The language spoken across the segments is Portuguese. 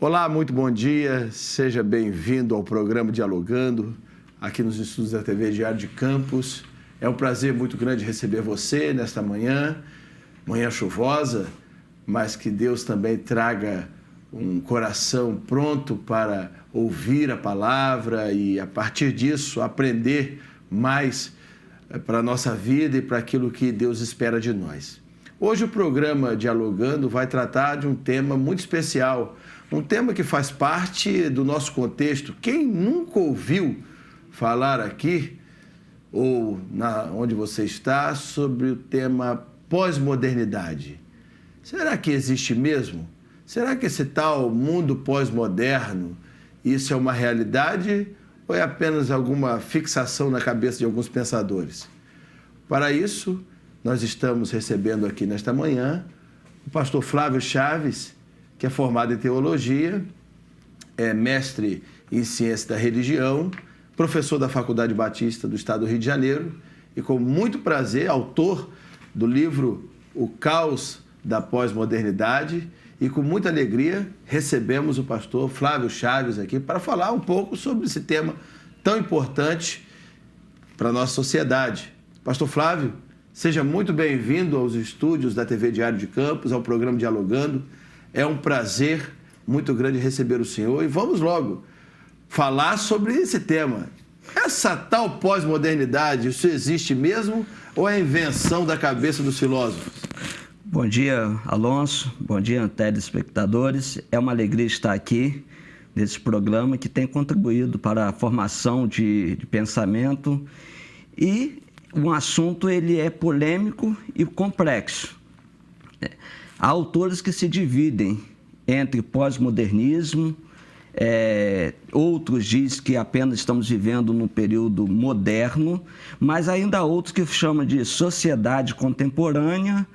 Olá, muito bom dia. Seja bem-vindo ao programa Dialogando, aqui nos estúdios da TV Diário de Campos. É um prazer muito grande receber você nesta manhã chuvosa, mas que Deus também traga um coração pronto para ouvir a palavra e, a partir disso, aprender mais para a nossa vida e para aquilo que Deus espera de nós. Hoje o programa Dialogando vai tratar de um tema muito especial, um tema que faz parte do nosso contexto. Quem nunca ouviu falar aqui, ou onde você está, sobre o tema pós-modernidade? Será que existe mesmo? Será que esse tal mundo pós-moderno, isso é uma realidade ou é apenas alguma fixação na cabeça de alguns pensadores? Para isso, nós estamos recebendo aqui nesta manhã o pastor Flávio Chaves, que é formado em teologia, é mestre em ciência da religião, professor da Faculdade Batista do Estado do Rio de Janeiro e, com muito prazer, autor do livro O Caos da Pós-Modernidade. E com muita alegria recebemos o pastor Flávio Chaves aqui para falar um pouco sobre esse tema tão importante para a nossa sociedade. Pastor Flávio, seja muito bem-vindo aos estúdios da TV Diário de Campos, ao programa Dialogando. É um prazer muito grande receber o senhor e vamos logo falar sobre esse tema. Essa tal pós-modernidade, isso existe mesmo ou é invenção da cabeça dos filósofos? Bom dia, Alonso. Bom dia, telespectadores. É uma alegria estar aqui nesse programa que tem contribuído para a formação de pensamento e um assunto ele é polêmico e complexo. Há autores que se dividem entre pós-modernismo, outros dizem que apenas estamos vivendo num período moderno, mas ainda há outros que chamam de sociedade contemporânea,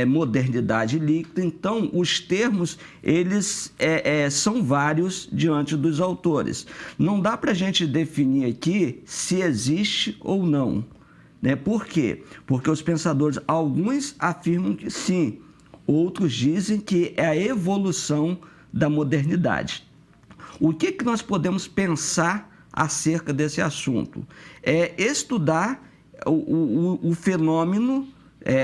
modernidade líquida. Então, os termos, eles são vários diante dos autores. Não dá para a gente definir aqui se existe ou não. Por quê? Porque os pensadores, alguns afirmam que sim, outros dizem que é a evolução da modernidade. O que nós podemos pensar acerca desse assunto? É estudar o fenômeno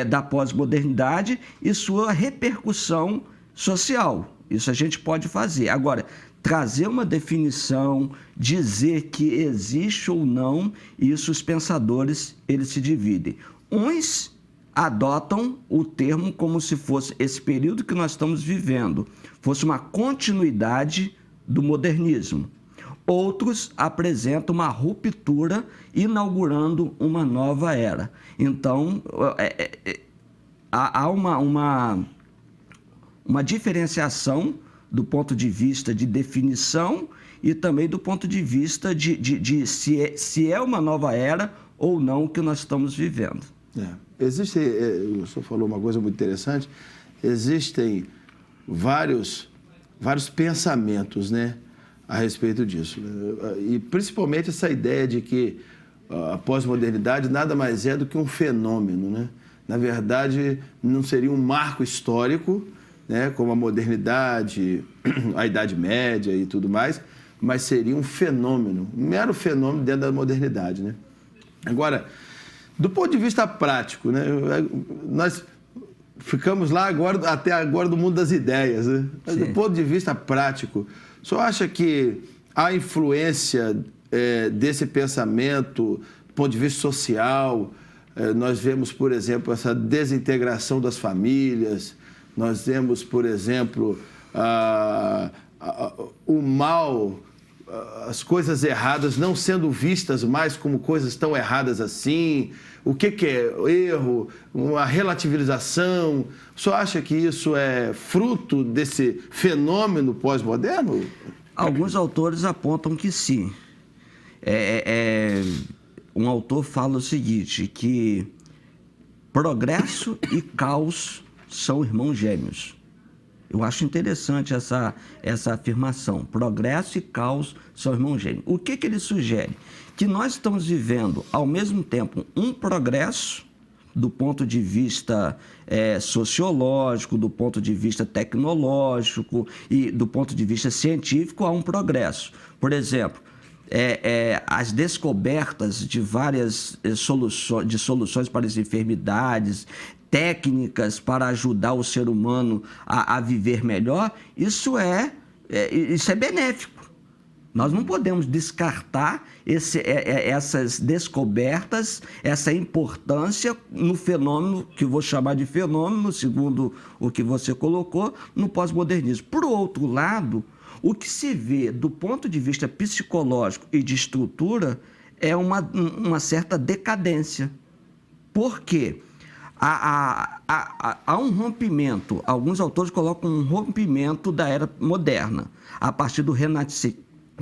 da pós-modernidade e sua repercussão social. Isso a gente pode fazer. Agora, trazer uma definição, dizer que existe ou não, isso os pensadores eles se dividem. Uns adotam o termo como se fosse esse período que nós estamos vivendo, fosse uma continuidade do modernismo. Outros apresentam uma ruptura, inaugurando uma nova era. Então, há uma diferenciação do ponto de vista de definição e também do ponto de vista de se é uma nova era ou não que nós estamos vivendo. Existe, o senhor falou uma coisa muito interessante, existem vários pensamentos, a respeito disso. E principalmente essa ideia de que a pós-modernidade nada mais é do que um fenômeno, Na verdade, não seria um marco histórico, como a modernidade, a Idade Média e tudo mais, mas seria um fenômeno, um mero fenômeno dentro da modernidade, Agora, do ponto de vista prático, nós ficamos lá até agora do mundo das ideias, Mas do ponto de vista prático, o senhor acha que há influência desse pensamento do ponto de vista social? Nós vemos, por exemplo, essa desintegração das famílias, nós vemos, por exemplo, o mal, as coisas erradas não sendo vistas mais como coisas tão erradas assim. O que é erro? Uma relativização? O senhor acha que isso é fruto desse fenômeno pós-moderno? Alguns autores apontam que sim. Um autor fala o seguinte, que progresso e caos são irmãos gêmeos. Eu acho interessante essa afirmação. Progresso e caos são irmãos gêmeos. O que ele sugere? Que nós estamos vivendo, ao mesmo tempo, um progresso, do ponto de vista sociológico, do ponto de vista tecnológico e do ponto de vista científico, há um progresso. Por exemplo, as descobertas de várias soluções para as enfermidades, técnicas para ajudar o ser humano a viver melhor, isso é benéfico. Nós não podemos descartar essas descobertas, essa importância no fenômeno, que eu vou chamar de fenômeno, segundo o que você colocou, no pós-modernismo. Por outro lado, o que se vê do ponto de vista psicológico e de estrutura é uma certa decadência. Por quê? Há um rompimento, alguns autores colocam um rompimento da era moderna, a partir do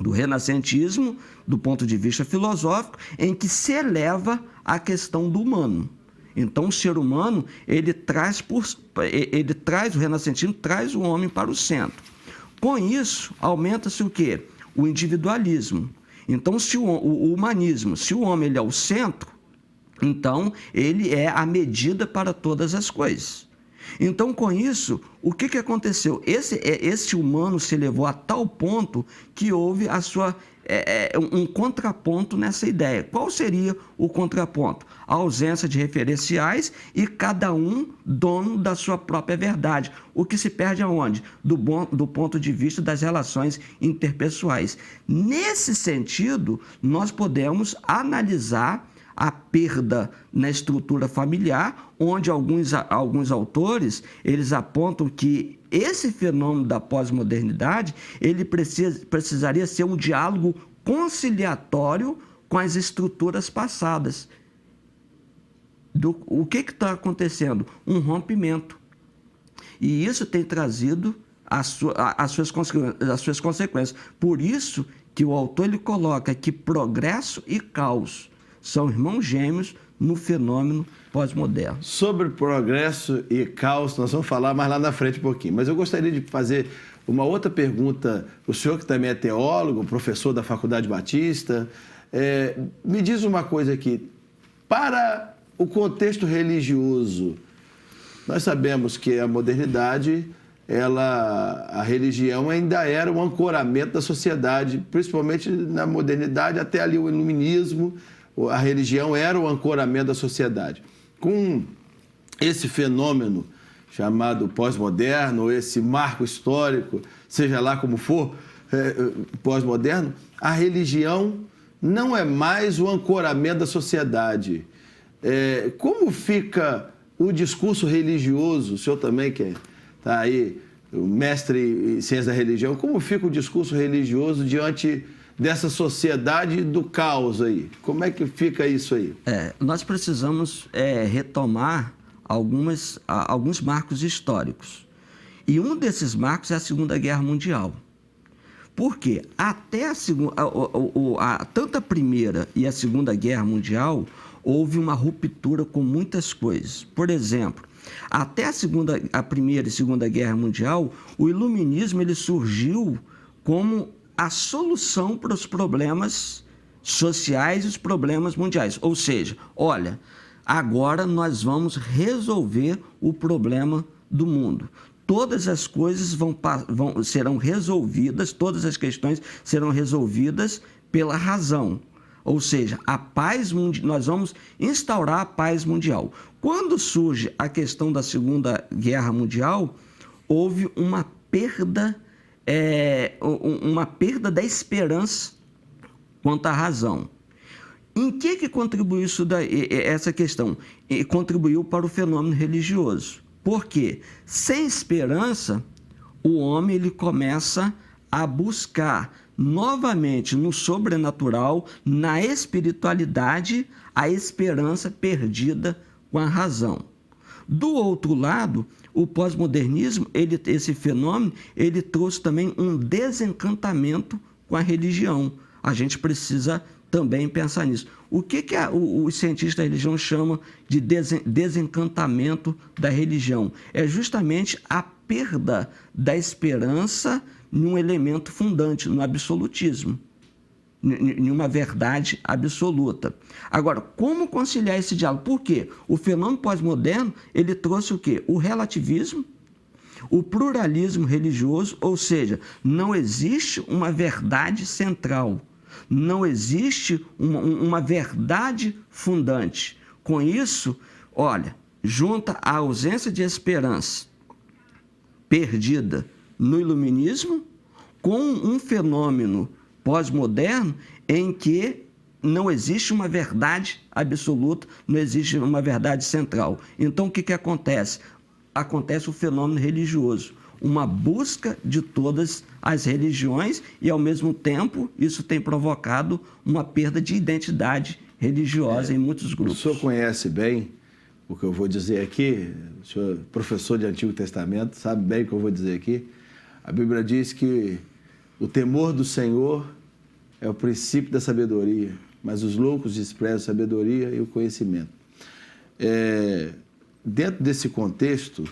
renascentismo, do ponto de vista filosófico, em que se eleva a questão do humano. Então, o ser humano, ele traz o renascentismo, traz o homem para o centro. Com isso, aumenta-se o quê? O individualismo. Então, se o humanismo, se o homem ele é o centro, então ele é a medida para todas as coisas. Então, com isso, o que aconteceu? Esse humano se elevou a tal ponto que houve um contraponto nessa ideia. Qual seria o contraponto? A ausência de referenciais e cada um dono da sua própria verdade. O que se perde aonde? Do ponto de vista das relações interpessoais. Nesse sentido, nós podemos analisar a perda na estrutura familiar, onde alguns autores eles apontam que esse fenômeno da pós-modernidade ele precisaria ser um diálogo conciliatório com as estruturas passadas. O que está acontecendo? Um rompimento. E isso tem trazido as suas consequências. Por isso que o autor ele coloca que progresso e caos são irmãos gêmeos no fenômeno pós-moderno. Sobre progresso e caos, nós vamos falar mais lá na frente um pouquinho. Mas eu gostaria de fazer uma outra pergunta. O senhor que também é teólogo, professor da Faculdade Batista, me diz uma coisa aqui. Para o contexto religioso, nós sabemos que a modernidade, a religião ainda era um ancoramento da sociedade, principalmente na modernidade, até ali o iluminismo. A religião era o ancoramento da sociedade. Com esse fenômeno chamado pós-moderno, ou esse marco histórico, seja lá como for, pós-moderno, a religião não é mais o ancoramento da sociedade. Como fica o discurso religioso? O senhor também que está aí, o mestre em ciência da religião, como fica o discurso religioso diante dessa sociedade do caos aí? Como é que fica isso aí? Nós precisamos retomar alguns marcos históricos. E um desses marcos é a Segunda Guerra Mundial. Por quê? Até tanto a Primeira e a Segunda Guerra Mundial, houve uma ruptura com muitas coisas. Por exemplo, até a Primeira e Segunda Guerra Mundial, o iluminismo ele surgiu como a solução para os problemas sociais e os problemas mundiais. Ou seja, olha, agora nós vamos resolver o problema do mundo. Todas as coisas serão resolvidas, todas as questões serão resolvidas pela razão. Ou seja, a paz nós vamos instaurar a paz mundial. Quando surge a questão da Segunda Guerra Mundial, houve uma perda da esperança quanto à razão. Em que contribuiu essa questão? Contribuiu para o fenômeno religioso. Por quê? Sem esperança, o homem ele começa a buscar novamente no sobrenatural, na espiritualidade, a esperança perdida com a razão. Do outro lado, o pós-modernismo, esse fenômeno, ele trouxe também um desencantamento com a religião. A gente precisa também pensar nisso. O que os cientistas da religião chamam de desencantamento da religião? É justamente a perda da esperança num elemento fundante, no absolutismo. em uma verdade absoluta. Agora, como conciliar esse diálogo? Por quê? O fenômeno pós-moderno, ele trouxe o quê? O relativismo, o pluralismo religioso, ou seja, não existe uma verdade central, não existe uma verdade fundante. Com isso, olha, junta a ausência de esperança perdida no iluminismo com um fenômeno pós-moderno em que não existe uma verdade absoluta, não existe uma verdade central. Então, o que acontece? Acontece o fenômeno religioso, uma busca de todas as religiões e, ao mesmo tempo, isso tem provocado uma perda de identidade religiosa em muitos grupos. O senhor conhece bem o que eu vou dizer aqui, o senhor é professor de Antigo Testamento, sabe bem o que eu vou dizer aqui. A Bíblia diz que o temor do Senhor é o princípio da sabedoria, mas os loucos desprezam a sabedoria e o conhecimento. Dentro desse contexto,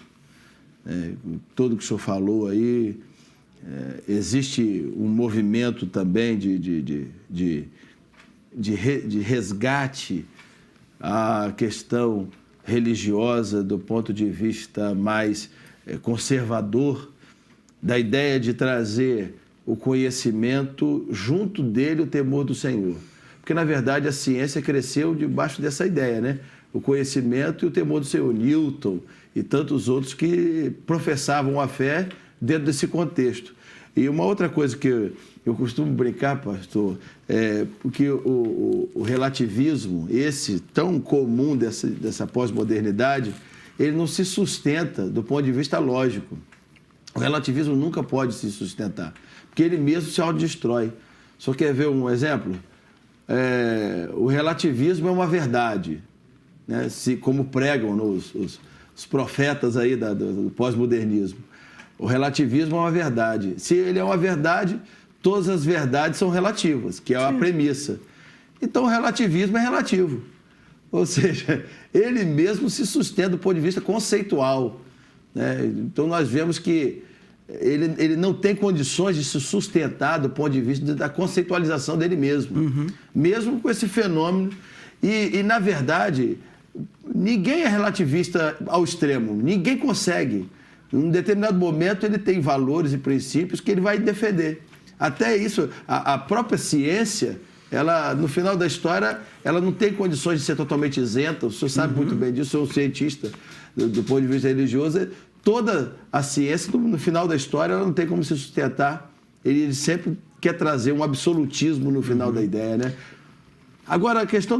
todo que o senhor falou aí, existe um movimento também de resgate à questão religiosa do ponto de vista mais conservador, da ideia de trazer o conhecimento, junto dele o temor do Senhor. Porque, na verdade, a ciência cresceu debaixo dessa ideia, né? O conhecimento e o temor do Senhor. Newton e tantos outros que professavam a fé dentro desse contexto. E uma outra coisa que eu costumo brincar, pastor, porque o relativismo, esse tão comum dessa pós-modernidade, ele não se sustenta do ponto de vista lógico. O relativismo nunca pode se sustentar, porque ele mesmo se autodestrói. Só quer ver um exemplo? O relativismo é uma verdade, né? Como pregam os profetas aí do pós-modernismo. O relativismo é uma verdade. Se ele é uma verdade, todas as verdades são relativas, que é a premissa. Então, o relativismo é relativo. Ou seja, ele mesmo se sustenta do ponto de vista conceitual, né? Então, nós vemos que ele não tem condições de se sustentar do ponto de vista da conceitualização dele mesmo, mesmo com esse fenômeno. E, na verdade, ninguém é relativista ao extremo, ninguém consegue. Em um determinado momento, ele tem valores e princípios que ele vai defender. Até isso, a própria ciência, ela, no final da história, ela não tem condições de ser totalmente isenta. O senhor sabe muito bem disso, eu sou um cientista do ponto de vista religioso. Toda a ciência, no final da história, ela não tem como se sustentar. Ele sempre quer trazer um absolutismo no final da ideia, né? Agora, a questão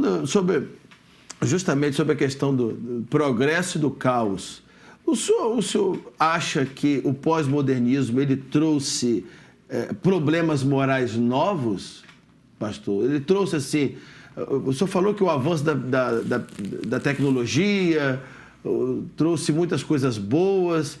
justamente sobre a questão do progresso e do caos. O senhor acha que o pós-modernismo ele trouxe problemas morais novos, pastor? Ele trouxe assim... O senhor falou que o avanço da tecnologia trouxe muitas coisas boas,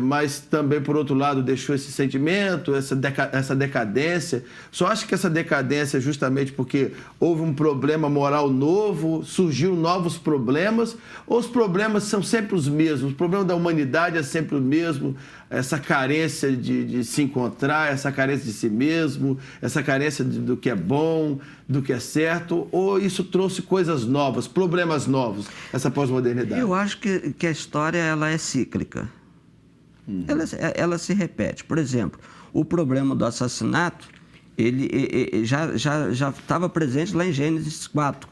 mas também, por outro lado, deixou esse sentimento, essa decadência. Só acha que essa decadência é justamente porque houve um problema moral novo, surgiram novos problemas, ou os problemas são sempre os mesmos? O problema da humanidade é sempre o mesmo, essa carência de se encontrar, essa carência de si mesmo, essa carência do que é bom, do que é certo, ou isso trouxe coisas novas, problemas novos, essa pós-modernidade? Eu acho que a história ela é cíclica. Ela se repete. Por exemplo, o problema do assassinato, ele já estava presente lá em Gênesis 4,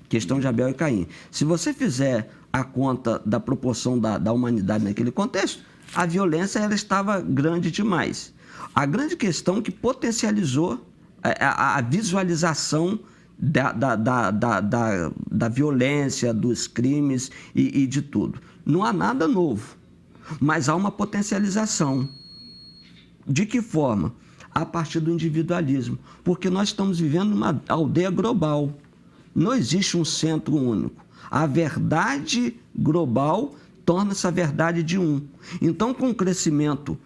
questão de Abel e Caim. Se você fizer a conta da proporção da humanidade naquele contexto, a violência ela estava grande demais. A grande questão que potencializou a visualização da violência, dos crimes e de tudo. Não há nada novo. Mas há uma potencialização. De que forma? A partir do individualismo. Porque nós estamos vivendo uma aldeia global. Não existe um centro único. A verdade global torna-se a verdade de um. Então, com o crescimento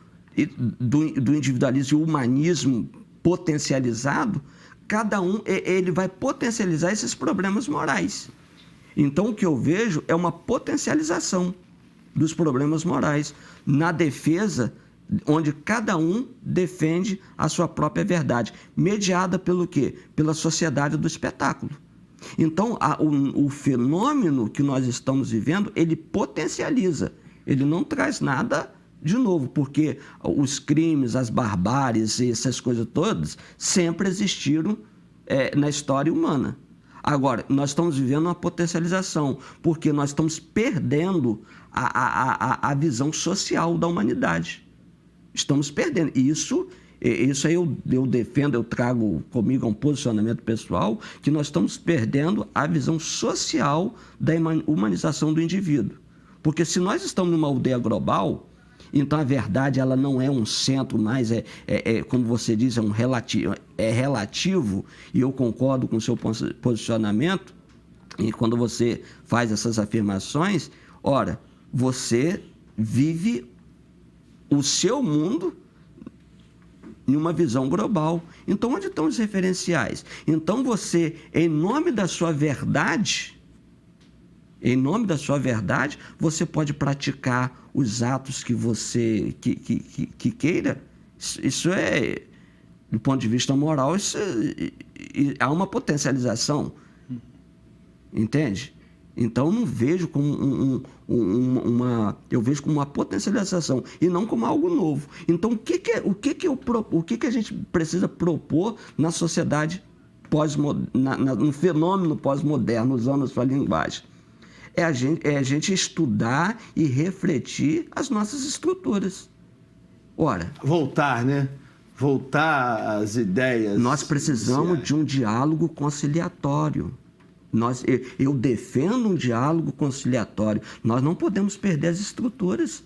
do individualismo e o humanismo potencializado, cada um ele vai potencializar esses problemas morais. Então, o que eu vejo é uma potencialização dos problemas morais, na defesa onde cada um defende a sua própria verdade, mediada pelo quê? Pela sociedade do espetáculo. Então, o fenômeno que nós estamos vivendo, ele potencializa, ele não traz nada de novo, porque os crimes, as barbáries, essas coisas todas, sempre existiram na história humana. Agora, nós estamos vivendo uma potencialização, porque nós estamos perdendo a visão social da humanidade. Estamos perdendo. Isso aí eu defendo, eu trago comigo um posicionamento pessoal, que nós estamos perdendo a visão social da humanização do indivíduo. Porque se nós estamos numa aldeia global, então a verdade ela não é um centro mais, como você diz, é relativo, e eu concordo com o seu posicionamento, e quando você faz essas afirmações, ora, você vive o seu mundo em uma visão global. Então, onde estão os referenciais? Então, você, em nome da sua verdade, você pode praticar os atos que você que queira. Isso é, do ponto de vista moral, há uma potencialização. Entende? Então, eu não vejo como eu vejo como uma potencialização e não como algo novo. Então, o que a gente precisa propor na sociedade no fenômeno pós-moderno, usando a sua linguagem? É a gente estudar e refletir as nossas estruturas. Ora, voltar, né? Voltar às ideias. Nós precisamos de um diálogo conciliatório. Eu defendo um diálogo conciliatório. Nós não podemos perder as estruturas.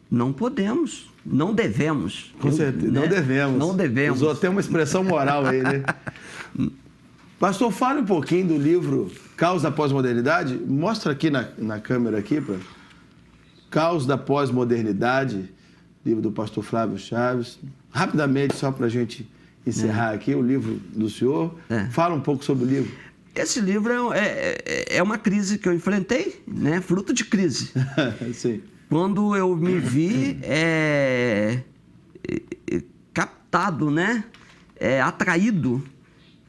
Não podemos. Não devemos. Com certeza. Né? Não devemos. Não devemos. Usou até uma expressão moral aí, né? Pastor, fale um pouquinho do livro Caos da Pós-Modernidade. Mostra aqui na câmera aqui, Caos da Pós-Modernidade, livro do pastor Flávio Chaves. Rapidamente, só para a gente encerrar aqui, o livro do senhor. Fala um pouco sobre o livro. Esse livro é uma crise que eu enfrentei, né? Fruto de crise. Sim. Quando eu me vi captado, né? Atraído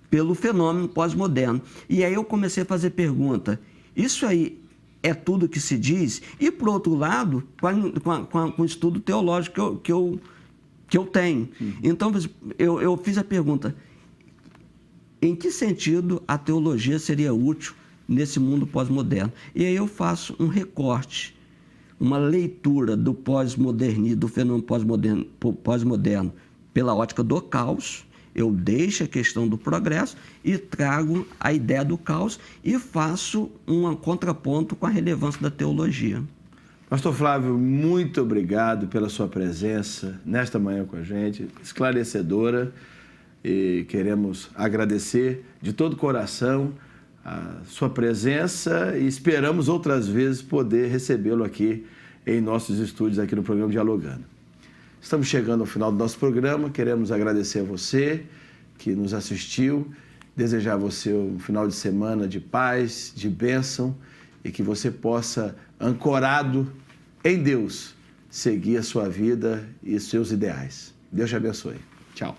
pelo fenômeno pós-moderno. E aí eu comecei a fazer pergunta. Isso aí é tudo que se diz? E, por outro lado, com o estudo teológico que eu tenho. Então, eu fiz a pergunta: em que sentido a teologia seria útil nesse mundo pós-moderno? E aí eu faço um recorte, uma leitura do pós-modernismo, do fenômeno pós-moderno pela ótica do caos. Eu deixo a questão do progresso e trago a ideia do caos e faço um contraponto com a relevância da teologia. Pastor Flávio, muito obrigado pela sua presença nesta manhã com a gente, esclarecedora. E queremos agradecer de todo o coração a sua presença e esperamos outras vezes poder recebê-lo aqui em nossos estúdios, aqui no programa Dialogando. Estamos chegando ao final do nosso programa, queremos agradecer a você que nos assistiu, desejar a você um final de semana de paz, de bênção e que você possa, ancorado em Deus, seguir a sua vida e seus ideais. Deus te abençoe. Tchau.